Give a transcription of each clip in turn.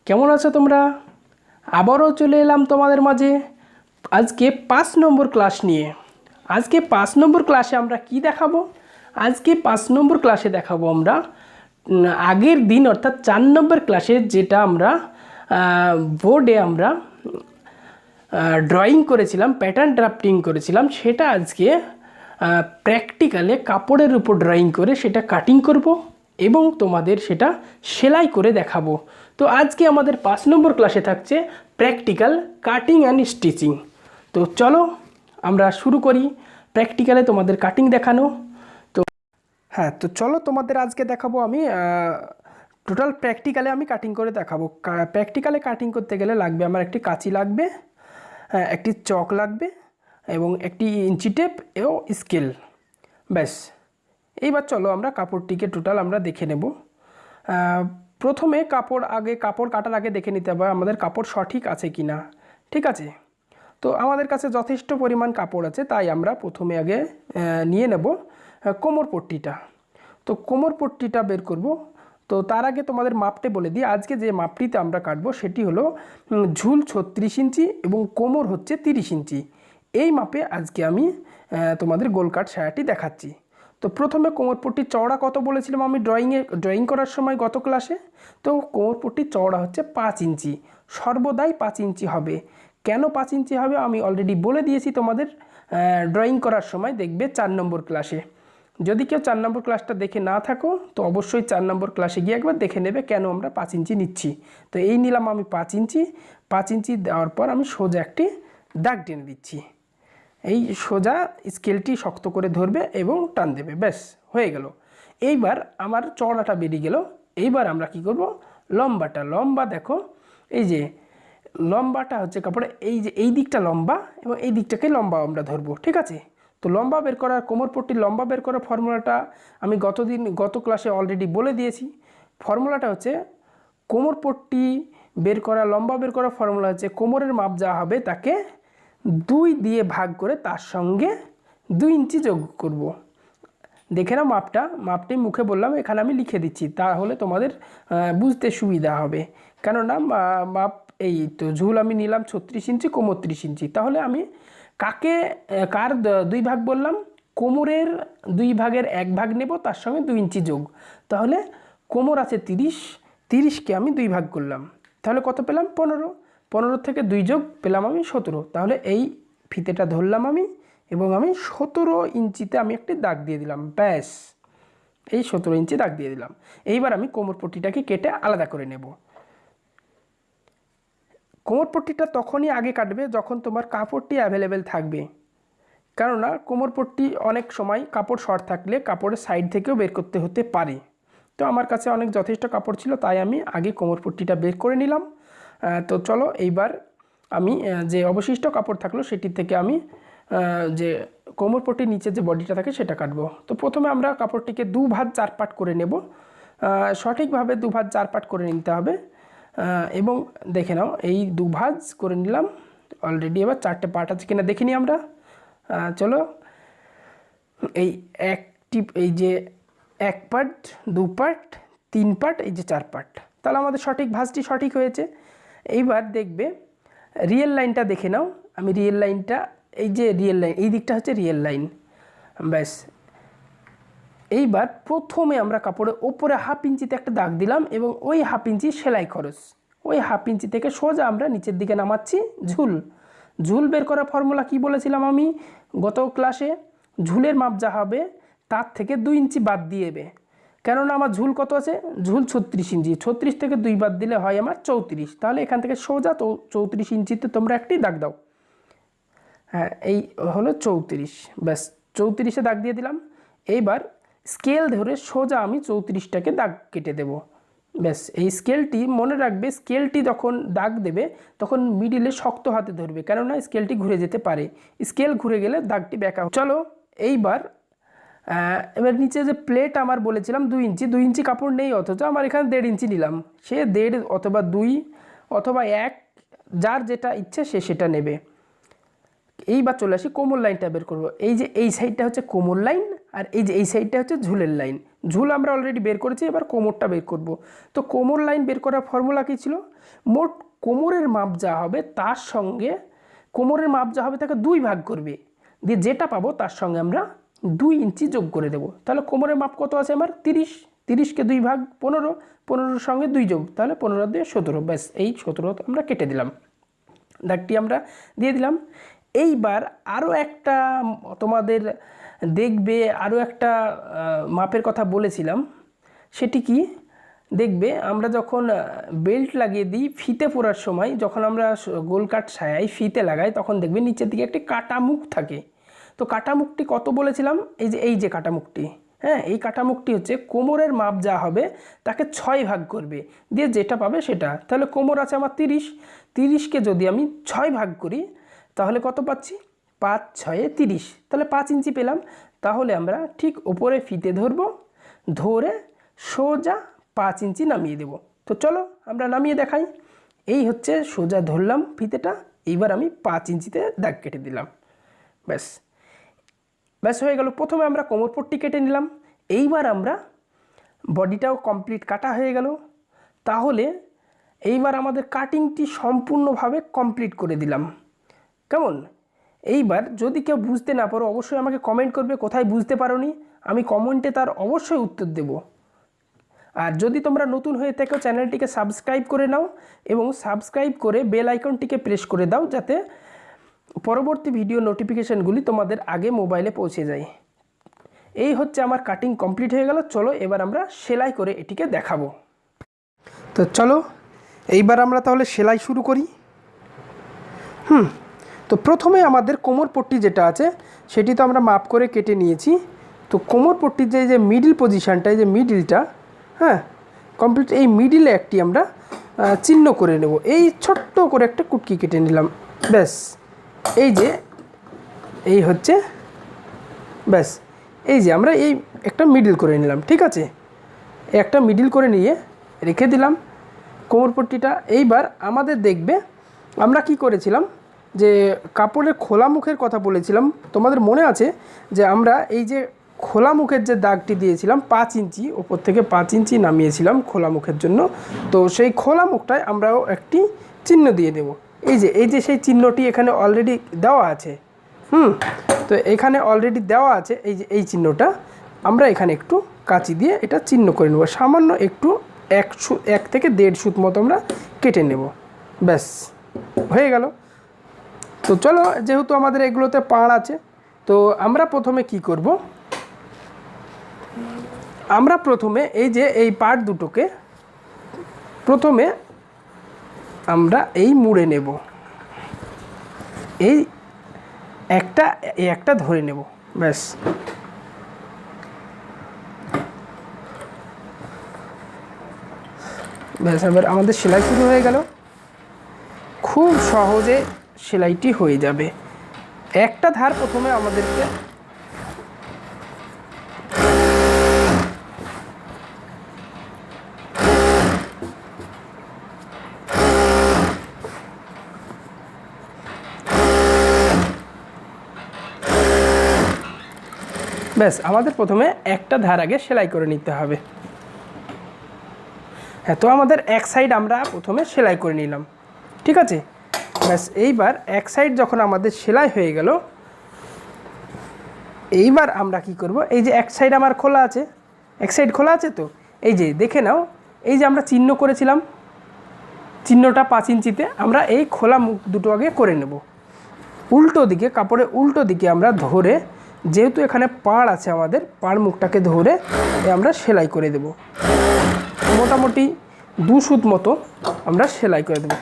কেমন আছো তোমরা? আবারও চলে এলাম তোমাদের মাঝে আজকে 5 নম্বর ক্লাস নিয়ে। আজকে 5 নম্বর ক্লাসে আমরা কি দেখাবো? আজকে 5 নম্বর ক্লাসে দেখাবো আমরা আগের দিন অর্থাৎ 4 নম্বর ক্লাসে যেটা আমরা বোর্ডে আমরা ড্রয়িং করেছিলাম, প্যাটার্ন ড্রাফটিং করেছিলাম, সেটা আজকে প্র্যাকটিক্যালে কাপড়ের উপর ড্রয়িং করে সেটা কাটিং করব এবং তোমাদের সেটা সেলাই করে দেখাবো। তো আজকে আমাদের 5 নম্বর ক্লাসে থাকছে প্র্যাকটিক্যাল কাটিং অ্যান্ড স্টিচিং। তো চলো আমরা শুরু করি প্র্যাকটিক্যালে তোমাদের কাটিং দেখানো। তো হ্যাঁ, তো চলো তোমাদের আজকে দেখাবো আমি টোটাল প্র্যাকটিক্যালে আমি কাটিং করে দেখাবো। প্র্যাকটিক্যালে কাটিং করতে গেলে লাগবে আমার একটি কাঁচি লাগবে, একটি চক লাগবে এবং একটি ইঞ্চি টেপ এবং স্কেল, ব্যাস। এইবার চলো আমরা কাপড়টিকে টোটাল আমরা দেখে নেব। প্রথমে কাপড় কাটার আগে দেখে নিতে হবে আমাদের কাপড় সঠিক আছে কি না। ঠিক আছে, তো আমাদের কাছে যথেষ্ট পরিমাণ কাপড় আছে, তাই আমরা প্রথমে আগে নিয়ে নেব কোমর পট্টিটা। তো কোমর পট্টিটা বের করব। তো তার আগে তোমাদের মাপটা বলে দিই। আজকে যে মাপটিতে আমরা কাটবো সেটি হলো ঝুল 36 ইঞ্চি এবং কোমর হচ্ছে 30 ইঞ্চি। এই মাপে আজকে আমি তোমাদের গোলকাট সায়াটি দেখাচ্ছি। তো প্রথমে কোমরপট্টির চওড়া কত বলেছিলাম আমি ড্রয়িং করার সময় গত ক্লাসে? তো কোমরপট্টির চওড়া হচ্ছে 5 ইঞ্চি, সর্বদাই 5 ইঞ্চি হবে। কেন 5 ইঞ্চি হবে আমি অলরেডি বলে দিয়েছি তোমাদের ড্রয়িং করার সময়, দেখবে 4 নম্বর ক্লাসে। যদি কেউ 4 নম্বর ক্লাসটা দেখে না থাকো তো অবশ্যই 4 নম্বর ক্লাসে গিয়ে একবার দেখে নেবে কেন আমরা 5 ইঞ্চি নিচ্ছি। তো এই নিলাম আমি 5 ইঞ্চি। 5 ইঞ্চি দেওয়ার পর আমি সোজা একটি দাগ টেনে দিচ্ছি। এই সোজা স্কেলটি শক্ত করে ধরবে এবং টান দেবে, ব্যাস হয়ে গেল। এইবার আমার চওড়াটা বেরিয়ে গেল। এইবার আমরা কি করব, লম্বা দেখো, এই যে লম্বাটা হচ্ছে কাপড়ে, এই যে এই দিকটা লম্বা এবং এই দিকটাকে লম্বা আমরা ধরবো। ঠিক আছে, তো লম্বা বের করার কোমরপট্টির লম্বা বের করার ফর্মুলাটা আমি গত ক্লাসে অলরেডি বলে দিয়েছি। ফর্মুলাটা হচ্ছে কোমরপট্টি বের করা, লম্বা বের করার ফর্মুলা হচ্ছে কোমরের মাপ যা হবে তাকে 2 দিয়ে ভাগ করে তার সঙ্গে 2 ইঞ্চি যোগ করব। দেখে নাও মাপটি মুখে বললাম, এখানে আমি লিখে দিচ্ছি, তাহলে তোমাদের বুঝতে সুবিধা হবে। কেননা মাপ এই তো ঝুল আমি নিলাম 36 ইঞ্চি, কোমর 30 ইঞ্চি। তাহলে আমি কার 2 ভাগ বললাম? কোমরের 2 ভাগের 1 ভাগ নেব, তার সঙ্গে 2 ইঞ্চি যোগ। তাহলে কোমর আছে 30কে আমি 2 ভাগ করলাম, তাহলে কত পেলাম? 15 থেকে 2 যোগ পেলাম আমি 17। তাহলে এই ফিতেটা ধরলাম আমি এবং আমি 17 ইঞ্চিতে আমি একটি দাগ দিয়ে দিলাম, ব্যাস। এই 17 ইঞ্চি দাগ দিয়ে দিলাম। এইবার আমি কোমরপট্টিটাকে কেটে আলাদা করে নেব। কোমরপট্টিটা তখনই আগে কাটবে যখন তোমার কাপড়টি অ্যাভেলেবেল থাকবে, কেননা কোমরপট্টি অনেক সময় কাপড় শর্ট থাকলে কাপড়ের সাইড থেকেও বের করতে হতে পারে। তো আমার কাছে অনেক যথেষ্ট কাপড় ছিল, তাই আমি আগে কোমরপট্টিটা বের করে নিলাম। তো চলো এইবার আমি যে অবশিষ্ট কাপড় থাকলো সেটি থেকে আমি যে কোমরপট্টির নিচে যে বডিটা থাকে সেটা কাটবো। তো প্রথমে আমরা কাপড়টিকে 2 ভাঁজ 4 পাট করে নেব। সঠিকভাবে 2 ভাঁজ 4 পাট করে নিতে হবে এবং দেখে নাও এই 2 ভাঁজ করে নিলাম অলরেডি। এবার 4টে পার্ট আছে কিনা দেখে নিই আমরা। চলো এই যে 1 পার্ট, 2 পার্ট, 3 পার্ট, এই যে 4 পার্ট, তাহলে আমাদের সঠিক ভাঁজটি সঠিক হয়েছে। এইবার দেখবে রিয়েল লাইনটা দেখে নাও। আমি রিয়েল লাইনটা, এই যে রিয়েল লাইন, এই দিকটা হচ্ছে রিয়েল লাইন, ব্যাস। এইবার প্রথমে আমরা কাপড়ের ওপরে 1/2 ইঞ্চিতে একটা দাগ দিলাম এবং ওই 1/2 ইঞ্চি সেলাই খরচ, ওই 1/2 ইঞ্চি থেকে সোজা আমরা নিচের দিকে নামাচ্ছি ঝুল বের করার ফর্মুলা কি বলেছিলাম আমি গত ক্লাসে? ঝুলের মাপ যা হবে তার থেকে 2 ইঞ্চি বাদ দিয়েবে। কেননা আমার ঝুল কত আছে? ঝুল 36 ইঞ্চি, 36 থেকে 2 বাদ দিলে হয় আমার 34। তাহলে এখান থেকে সোজা 34 ইঞ্চিতে তোমরা একটি দাগ দাও। হ্যাঁ, এই হলো 34, ব্যাস 34-এ দাগ দিয়ে দিলাম। এইবার স্কেল ধরে সোজা আমি 34টাকে দাগ কেটে দেব, ব্যাস। এই স্কেলটি মনে রাখবে, স্কেলটি যখন দাগ দেবে তখন মিডিলে শক্ত হাতে ধরবে, কেননা স্কেলটি ঘুরে যেতে পারে। স্কেল ঘুরে গেলে দাগটি ব্যাকা। চলো এবার নিচে যে প্লেট আমার বলেছিলাম 2 ইঞ্চি কাপড় নেই, অথচ আমার এখানে 1.5 ইঞ্চি নিলাম। সে 1.5 অথবা 2 অথবা 1, যার যেটা ইচ্ছে সে সেটা নেবে। এইবার চলে আসি কোমর লাইনটা বের করবো। এই যে এই সাইডটা হচ্ছে কোমর লাইন আর এই যে এই সাইডটা হচ্ছে ঝুলের লাইন। ঝুল আমরা অলরেডি বের করেছি, এবার কোমরটা বের করব। তো কোমর লাইন বের করার ফর্মুলা কী ছিল? মোট কোমরের মাপ যা হবে তার সঙ্গে কোমরের মাপ যা হবে তাকে 2 ভাগ করবে, দিয়ে যেটা পাবো তার সঙ্গে আমরা 2 ইঞ্চি যোগ করে দেবো। তাহলে কোমরের মাপ কত আছে আমার? 30। 30কে 2 ভাগ 15, 15-র সঙ্গে 2 যোগ, তাহলে 15 দিয়ে 17। ব্যাস, এই 17 আমরা কেটে দিলাম, দাগটি আমরা দিয়ে দিলাম। এইবার আরও একটা তোমাদের দেখবে, আরও একটা মাপের কথা বলেছিলাম, সেটি কি দেখবে, আমরা যখন বেল্ট লাগিয়ে দিই ফিতে পরার সময়, যখন আমরা গোল কাট সায়াই ফিতে লাগাই, তখন দেখবে নিচের দিকে একটি কাটা মুখ থাকে। তো কাটা মুখটি কত বলেছিলাম? এই যে কাটা মুখটি, হ্যাঁ, এই কাটা মুখটি হচ্ছে কোমরের মাপ যা হবে তাকে 6 ভাগ করবে, দিয়ে যেটা পাবে সেটা। তাহলে কোমর আছে আমার 30, 30কে যদি আমি 6 ভাগ করি তাহলে কত পাচ্ছি? 5 6 30, তাহলে 5 ইঞ্চি পেলাম। তাহলে আমরা ঠিক ওপরে ফিতে ধরবো, ধরে সোজা 5 ইঞ্চি নামিয়ে দেব। তো চলো আমরা নামিয়ে দেখাই। এই হচ্ছে সোজা ধরলাম ফিতেটা, এইবার আমি 5 ইঞ্চিতে দাগ কেটে দিলাম। ব্যাস ব্যাস হয়ে গেল। প্রথমে আমরা কোমর পট্টি কেটে নিলাম, এইবার আমরা বডিটাও কমপ্লিট কাটা হয়ে গেল। তাহলে এইবার আমাদের কাটিংটি সম্পূর্ণভাবে কমপ্লিট করে দিলাম। কেমন? এইবার যদি কেউ বুঝতে না পারো অবশ্যই আমাকে কমেন্ট করবে কোথায় বুঝতে পারোনি, আমি কমেন্টে তার অবশ্যই উত্তর দেব। আর যদি তোমরা নতুন হয়ে থাকো চ্যানেলটিকে সাবস্ক্রাইব করে নাও এবং সাবস্ক্রাইব করে বেল আইকনটিকে প্রেস করে দাও, যাতে পরবর্তী ভিডিও নোটিফিকেশানগুলি তোমাদের আগে মোবাইলে পৌঁছে যায়। এই হচ্ছে আমার কাটিং কমপ্লিট হয়ে গেল। চলো এবার আমরা সেলাই করে এটিকে দেখাবো। তো চলো এইবার আমরা তাহলে সেলাই শুরু করি। তো প্রথমে আমাদের কোমর পট্টি যেটা আছে সেটি তো আমরা মাপ করে কেটে নিয়েছি। তো কোমর পট্টির যে মিডিল পজিশানটা, এই যে মিডিলটা, হ্যাঁ কমপ্লিট, এই মিডিলে একটি আমরা চিহ্ন করে নেব। এই ছোট্ট করে একটা কুটকি কেটে নিলাম, ব্যাস। এই হচ্ছে, ব্যাস, এই যে আমরা এই একটা মিডিল করে নিলাম, ঠিক আছে। একটা মিডিল করে নিয়ে রেখে দিলাম কোমর পট্টিটা। এইবার আমাদের দেখবে আমরা কি করেছিলাম, যে কাপড়ের খোলা মুখের কথা বলেছিলাম, তোমাদের মনে আছে যে আমরা এই যে খোলা মুখের যে দাগটি দিয়েছিলাম 5 ইঞ্চি, ওপর থেকে 5 ইঞ্চি নামিয়েছিলাম খোলা মুখের জন্য। তো সেই খোলা মুখটায় আমরাও একটি চিহ্ন দিয়ে দেব। এই যে সেই চিহ্নটি এখানে অলরেডি দেওয়া আছে। তো এখানে অলরেডি দেওয়া আছে এই চিহ্নটা, আমরা এখানে একটু কাঁচি দিয়ে এটা চিহ্ন করে নেব। সামান্য একটু 1 থেকে 1.5 সুত মতো আমরা কেটে নেব, ব্যাস হয়ে গেল। তো চলো, যেহেতু আমাদের এগুলোতে পাড় আছে, তো আমরা প্রথমে কি করব, আমরা প্রথমে এই যে এই পার্ট দুটোকে প্রথমে আমরা এই মুড়ে নেব, এই একটা ধরে নেব, ব্যাস। ব্যাস, এবার আমাদের সেলাই শুরু হয়ে গেল। খুব সহজে সেলাইটি হয়ে যাবে। একটা ধার প্রথমে আমাদেরকে ব্যাস, আমাদের প্রথমে একটা ধার আগে সেলাই করে নিতে হবে। হ্যাঁ, তো আমাদের এক সাইড আমরা প্রথমে সেলাই করে নিলাম, ঠিক আছে। ব্যাস, এইবার এক সাইড যখন আমাদের সেলাই হয়ে গেল, এইবার আমরা কি করব, এই যে এক সাইড আমার খোলা আছে, এক সাইড খোলা আছে, তো এই যে দেখে নাও, এই যে আমরা চিহ্ন করেছিলাম, চিহ্নটা 5 ইঞ্চিতে, আমরা এই খোলা মুখ দুটো আগে করে নেব। উল্টো দিকে, কাপড়ের উল্টো দিকে আমরা ধরে, যেহেতু এখানে পাড় আছে আমাদের, পাড় মুখটাকে ধরে আমরা সেলাই করে দেব। মোটামুটি 2 সুত মতো আমরা সেলাই করে দেব।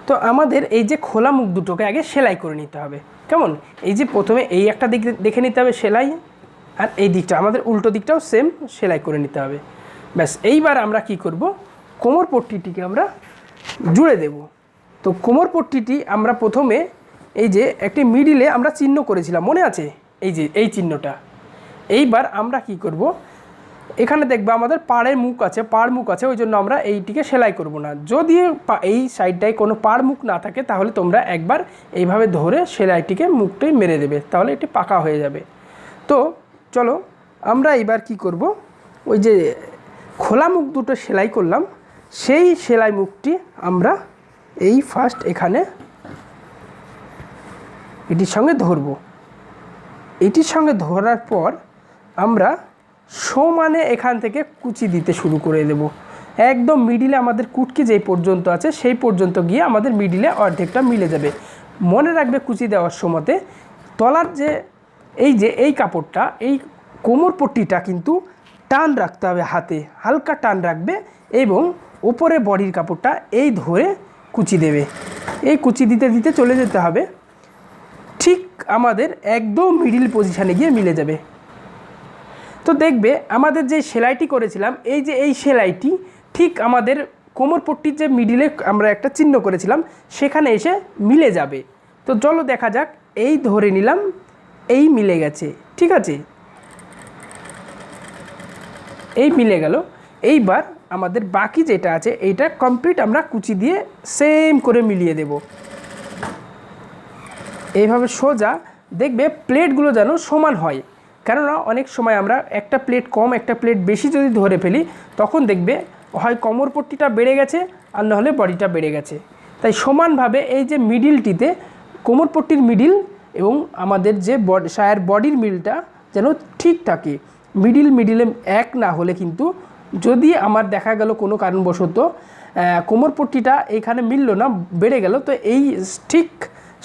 তো আমাদের এই যে খোলা মুখ দুটোকে আগে সেলাই করে নিতে হবে। কেমন? এই যে প্রথমে এই একটা দিক দেখে নিতে হবে সেলাই, আর এই দিকটা আমাদের উল্টো দিকটাও সেম সেলাই করে নিতে হবে। ব্যাস, এইবার আমরা কি করব, কোমর পট্টিটিকে আমরা জুড়ে দেব। তো কোমর পট্টিটি আমরা প্রথমে এই যে একটি মিডিলে আমরা চিহ্ন করেছিলাম, মনে আছে? এই যে এই চিহ্নটা। এইবার আমরা কি করব, এখানে দেখবে আমাদের পাড়ের মুখ আছে, পাড় মুখ আছে, ওই জন্য আমরা এইটিকে সেলাই করব না। যদি এই সাইডটায় কোনো পাড় মুখ না থাকে তাহলে তোমরা একবার এইভাবে ধরে সেলাইটিকে মুখটাই মেরে দেবে, তাহলে এটি পাকা হয়ে যাবে। তো চলো আমরা এবার কি করব, ওই যে খোলা মুখ দুটো সেলাই করলাম সেই সেলাই মুখটি আমরা এই ফার্স্ট এখানে এটির সঙ্গে ধরব। এটির সঙ্গে ধরার পর আমরা সমানে এখান থেকে কুচি দিতে শুরু করে দেব। একদম মিডিলে আমাদের কুটকি যেই পর্যন্ত আছে সেই পর্যন্ত গিয়ে আমাদের মিডিলে অর্ধেকটা মিলে যাবে। মনে রাখবে কুচি দেওয়ার সময়তে তলার যে এই কাপড়টা, এই কোমর পট্টিটা কিন্তু টান রাখতে হবে, হাতে হালকা টান রাখবে এবং ওপরে বডির কাপড়টা এই ধরে কুচি দেবে। এই কুচি দিতে দিতে চলে যেতে হবে, ঠিক আমাদের একদম মিডিল পজিশানে গিয়ে মিলে যাবে। তো দেখবে আমাদের যে সেলাইটি করেছিলাম, এই সেলাইটি ঠিক আমাদের কোমর পট্টির যে মিডিলে আমরা একটা চিহ্ন করেছিলাম সেখানে এসে মিলে যাবে। তো চলো দেখা যাক। এই ধরে নিলাম, এই মিলে গেছে, ঠিক আছে, এই মিলে গেল। এইবার আমাদের বাকি যেটা আছে এইটা কমপ্লিট আমরা কুচি দিয়ে সেম করে মিলিয়ে দেব। এইভাবে সোজা দেখবে প্লেটগুলো যেন সমান হয়, কেননা অনেক সময় আমরা একটা প্লেট কম একটা প্লেট বেশি যদি ধরে ফেলি তখন দেখবে হয় কোমর পট্টিটা বেড়ে গেছে আর নাহলে বডিটা বেড়ে গেছে। তাই সমানভাবে এই যে মিডিলটিতে কোমর পট্টির মিডিল এবং আমাদের যে সায়ার বডির মিলটা যেন ঠিক থাকে। মিডিলে এক না হলে কিন্তু যদি আমার দেখা গেল কোনো কারণবশত কোমর পট্টিটা এইখানে মিলল না, বেড়ে গেল, তো এই ঠিক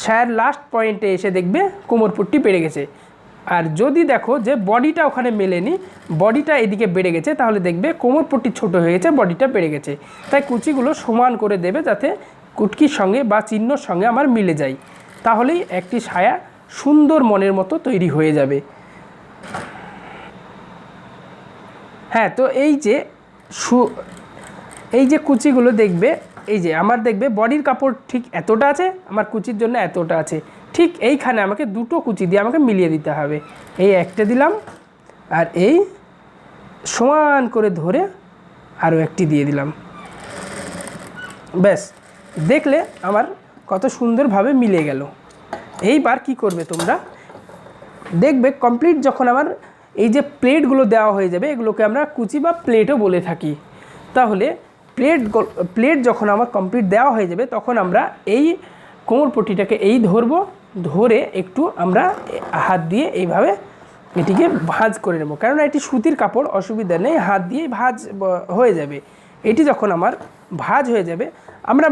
সায়ার লাস্ট পয়েন্টে এসে দেখবে কোমর পট্টি বেড়ে গেছে। আর যদি দেখো যে বডিটা ওখানে মেলেনি, বডিটা এদিকে বেড়ে গেছে, তাহলে দেখবে কোমর পট্টি ছোটো হয়ে গেছে, বডিটা বেড়ে গেছে। তাই কুচিগুলো সমান করে দেবে যাতে কুটকির সঙ্গে বা চিহ্নর সঙ্গে আমার মিলে যায়, তাহলেই একটি সায়া সুন্দর মনের মতো তৈরি হয়ে যাবে। হ্যাঁ, তো এই যে কুচিগুলো দেখবে, এই যে আমার দেখবে বডির কাপড় ঠিক এতটা আছে, আমার কুচির জন্য এতটা আছে, ঠিক এইখানে আমাকে দুটো কুচি দিয়ে আমাকে মিলিয়ে দিতে হবে। এই একটা দিলাম আর এই সমান করে ধরে আরও একটি দিয়ে দিলাম, ব্যাস দেখলে আমার কত সুন্দরভাবে মিলে গেল। এইবার কি করবে তোমরা, দেখবে কমপ্লিট যখন আমার এই যে প্লেটগুলো দেওয়া হয়ে যাবে, এগুলোকে আমরা কুচি বা প্লেটও বলে থাকি, তাহলে প্লেট যখন আমার কমপ্লিট দেওয়া হয়ে যাবে তখন আমরা এই কোমর পট্টিটাকে এই ধরবো, ধরে একটু আমরা হাত দিয়ে এইভাবে এটিকে ভাঁজ করে নেব, কেননা এটি সুতির কাপড়, অসুবিধা নেই, হাত দিয়ে ভাঁজ হয়ে যাবে। এটি যখন আমার ভাঁজ হয়ে যাবে, আমরা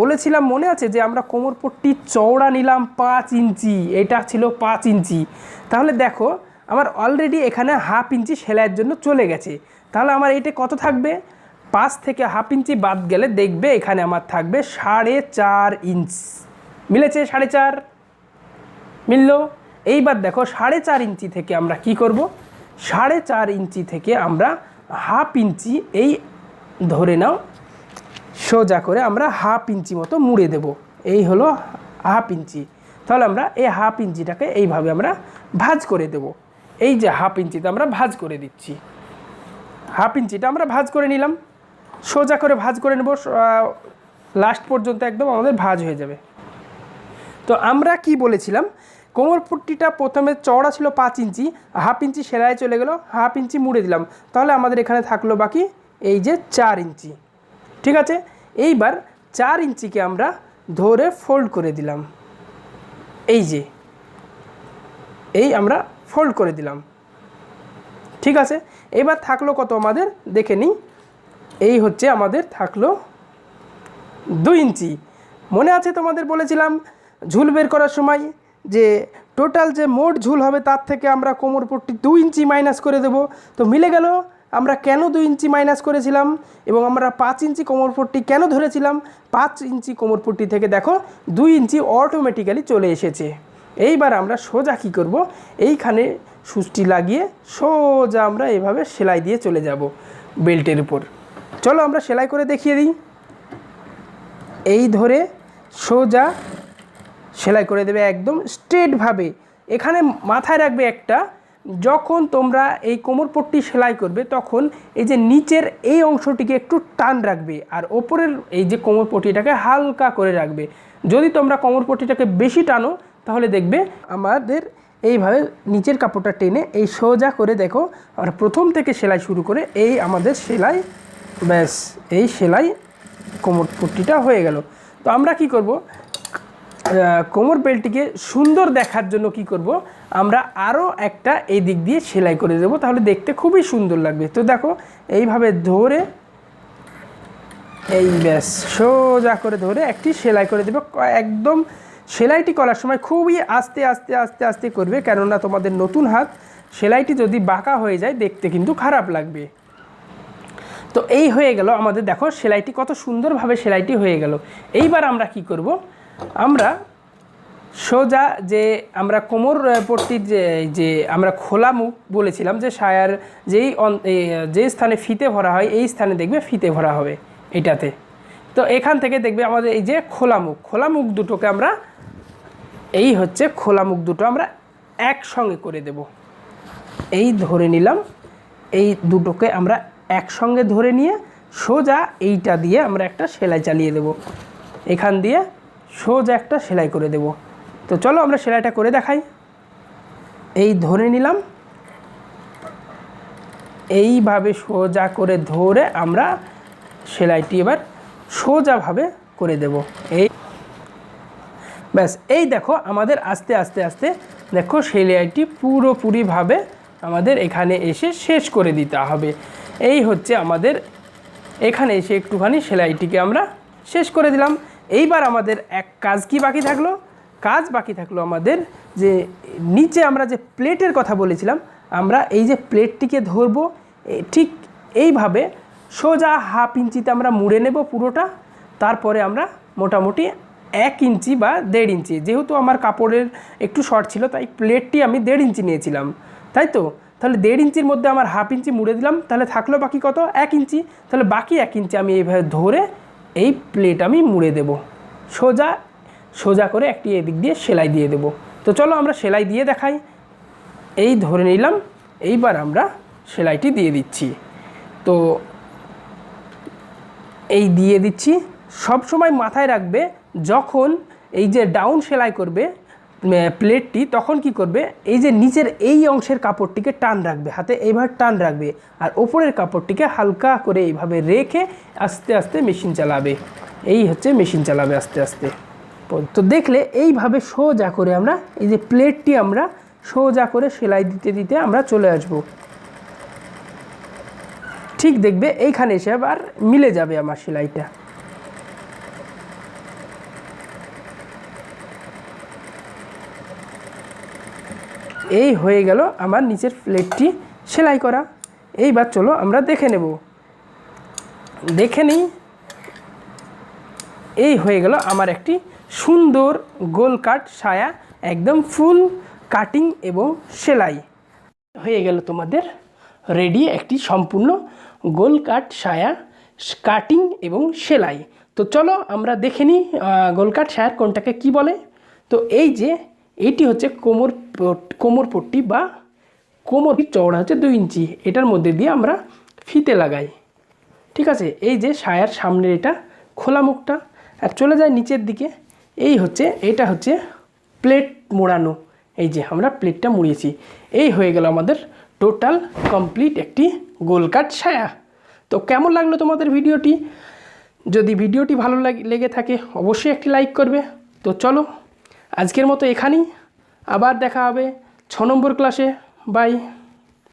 বলেছিলাম মনে আছে যে আমরা কোমর পট্টি চওড়া নিলাম 5 ইঞ্চি, এটা ছিল 5 ইঞ্চি, তাহলে দেখো আমার অলরেডি এখানে হাফ ইঞ্চি সেলাইয়ের জন্য চলে গেছে। তাহলে আমার এইটা কত থাকবে, 5 থেকে হাফ ইঞ্চি বাদ গেলে দেখবে এখানে আমার থাকবে 4.5 ইঞ্চ। মিলেছে? 4.5 মিলল। এইবার দেখো 4.5 ইঞ্চি থেকে আমরা কি করব, 4.5 ইঞ্চি থেকে আমরা হাফ ইঞ্চি এই ধরে নাও সোজা করে আমরা হাফ ইঞ্চি মতো মুড়ে দেব। এই হলো হাফ ইঞ্চি। তাহলে আমরা এই হাফ ইঞ্চিটাকে এইভাবে আমরা ভাঁজ করে দেব। এই যে হাফ ইঞ্চিতে আমরা ভাঁজ করে দিচ্ছি, হাফ ইঞ্চিটা আমরা ভাঁজ করে নিলাম, সোজা করে ভাঁজ করে নেব, লাস্ট পর্যন্ত একদম আমাদের ভাঁজ হয়ে যাবে। তো আমরা কি বলেছিলাম, কোমর পট্টিটা প্রথমে চওড়া ছিল 5 ইঞ্চি, হাফ ইঞ্চি সেলাই চলে গেল, হাফ ইঞ্চি মুড়ে দিলাম, তাহলে আমাদের এখানে থাকলো বাকি এই যে 4 ইঞ্চি। ঠিক আছে, এইবার 4 ইঞ্চিকে আমরা ধরে ফোল্ড করে দিলাম, এই যে এই আমরা ফোল্ড করে দিলাম। ঠিক আছে, এবার থাকলো কত আমাদের দেখে নিই, এই হচ্ছে আমাদের থাকলো 2 ইঞ্চি। মনে আছে তোমাদের বলেছিলাম ঝুল বের করার সময় যে টোটাল যে মোট ঝুল হবে তার থেকে আমরা কোমর পট্টি 2 ইঞ্চি মাইনাস করে দেব। তো মিলে গেল আমরা কেন 2 ইঞ্চি মাইনাস করেছিলাম এবং আমরা 5 ইঞ্চি কোমর পট্টি কেন ধরেছিলাম। 5 ইঞ্চি কোমর পট্টি থেকে দেখো 2 ইঞ্চি অটোমেটিক্যালি চলে এসেছে। এইবার আমরা সোজা কী করব, এইখানে সুচটি লাগিয়ে সোজা আমরা এভাবে সেলাই দিয়ে চলে যাব বেল্টের উপর। চলো আমরা সেলাই করে দেখিয়ে দিই। এই ধরে সোজা সেলাই করে দেবে একদম স্ট্রেটভাবে। এখানে মাথায় রাখবে একটা, যখন তোমরা এই কোমর পট্টি সেলাই করবে তখন এই যে নিচের এই অংশটিকে একটু টান রাখবে আর ওপরের এই যে কোমর পট্টিটাকে হালকা করে রাখবে। যদি তোমরা কোমর পট্টিটাকে বেশি টানো তাহলে দেখবে আমাদের এইভাবে নিচের কাপড়টা টেনে এই সোজা করে দেখো আমরা প্রথম থেকে সেলাই শুরু করে এই আমাদের সেলাই, ব্যাস এই সেলাই কোমর পট্টিটা হয়ে গেল। তো আমরা কি করব, কোমর বেল্টটিকে সুন্দর দেখার জন্য কি করব, আমরা আরও একটা এই দিক দিয়ে সেলাই করে দেবো, তাহলে দেখতে খুবই সুন্দর লাগবে। তো দেখো এইভাবে ধরে এই ব্যাস সোজা করে ধরে একটি সেলাই করে দেবো। একদম সেলাইটি করার সময় খুবই আস্তে আস্তে আস্তে আস্তে করবে, কেননা তোমাদের নতুন হাত, সেলাইটি যদি বাঁকা হয়ে যায় দেখতে কিন্তু খারাপ লাগবে। তো এই হয়ে গেল আমাদের, দেখো সেলাইটি কত সুন্দরভাবে সেলাইটি হয়ে গেল। এইবার আমরা কি করব, আমরা সোজা যে আমরা কোমর পট্টির যে আমরা খোলা মুখ বলেছিলাম, যে সায়ার যে স্থানে ফিতে ভরা হয় এই স্থানে দেখবে ফিতে ভরা হবে এটাতে। তো এখান থেকে দেখবে আমাদের এই যে খোলা মুখ দুটোকে আমরা এই হচ্ছে খোলা মুখ দুটো আমরা একসঙ্গে করে দেব। এই ধরে নিলাম, এই দুটোকে আমরা একসঙ্গে ধরে নিয়ে সোজা এইটা দিয়ে আমরা একটা সেলাই চালিয়ে দেব, এখান দিয়ে সোজা একটা সেলাই করে দেব। তো চলো আমরা সেলাইটা করে দেখাই। এই ধরে নিলাম, এইভাবে সোজা করে ধরে আমরা সেলাইটি এবার সোজাভাবে করে দেব। এই ব্যাস, এই দেখো আমাদের আস্তে আস্তে আস্তে দেখো সেলাইটি পুরোপুরিভাবে আমাদের এখানে এসে শেষ করে দিতে হবে। এই হচ্ছে আমাদের এখানে এসে একটুখানি সেলাইটিকে আমরা শেষ করে দিলাম। এইবার আমাদের এক কাজ কি বাকি থাকলো, কাজ বাকি থাকলো আমাদের যে নিচে আমরা যে প্লেটের কথা বলেছিলাম, আমরা এই যে প্লেটটিকে ধরবো ঠিক এইভাবে সোজা হাফ ইঞ্চিতে আমরা মুড়ে নেব পুরোটা। তারপরে আমরা মোটামুটি 1 ইঞ্চি বা 1.5 ইঞ্চি, যেহেতু আমার কাপড়ের একটু শর্ট ছিল তাই প্লেটটি আমি 1.5 ইঞ্চি নিয়েছিলাম, তাই তো। তাহলে 1.5 ইঞ্চির মধ্যে আমার হাফ ইঞ্চি মুড়ে দিলাম, তাহলে থাকলো বাকি কত, 1 ইঞ্চি। তাহলে বাকি 1 ইঞ্চি আমি এইভাবে ধরে এই প্লেট আমি মুড়ে দেব, সোজা করে একটি এদিক দিয়ে সেলাই দিয়ে দেব। তো চলো আমরা সেলাই দিয়ে দেখাই। এই ধরে নিলাম, এইবার আমরা সেলাইটি দিয়ে দিচ্ছি। তো এই দিয়ে দিচ্ছি, সব সময় মাথায় রাখবে যখন এই যে ডাউন সেলাই করবে প্লেটটি, তখন কি করবে, এই যে নিচের এই অংশের কাপড়টিকে টান রাখবে, হাতে এইভাবে টান রাখবে, আর ওপরের কাপড়টিকে হালকা করে এইভাবে রেখে আস্তে আস্তে মেশিন চালাবে। এই হচ্ছে মেশিন চালাবে আস্তে আস্তে। তো দেখলে এইভাবে সোজা করে আমরা এই যে প্লেটটি আমরা সোজা করে সেলাই দিতে দিতে আমরা চলে আসব। ঠিক দেখবে এইখানে এসে আবার মিলে যাবে আমার সেলাইটা। এই হয়ে গেল আমার নিচের প্লেটটি সেলাই করা। এইবার চলো আমরা দেখে নেব, দেখে নিই। এই হয়ে গেল আমার একটি সুন্দর গোল কাট সায়া, একদম ফুল কাটিং এবং সেলাই হয়ে গেল তোমাদের রেডি একটি সম্পূর্ণ গোল কাট সায়া, কাটিং এবং সেলাই। তো চলো আমরা দেখে নিই গোল কাট সায়ার কোনটাকে কি বলে। তো এই যে এইটি হচ্ছে কোমর পট্টি বা কোমর চওড়া হচ্ছে 2 ইঞ্চি, এটার মধ্যে দিয়ে আমরা ফিতে লাগাই, ঠিক আছে। এই যে সায়ার সামনের এটা খোলা মুখটা, আর চলে যায় নিচের দিকে। এই হচ্ছে এটা হচ্ছে প্লেট মোড়ানো, এই যে আমরা প্লেটটা মুড়িয়েছি। এই হয়ে গেল আমাদের টোটাল কমপ্লিট একটি গোল কাট সায়া। তো কেমন লাগলো তোমাদের ভিডিওটি? যদি ভিডিওটি ভালো লেগে থাকে অবশ্যই একটি লাইক করবে। তো চলো আজকের মতো এখানেই, আবার দেখা হবে 6 নম্বর ক্লাসে। বাই।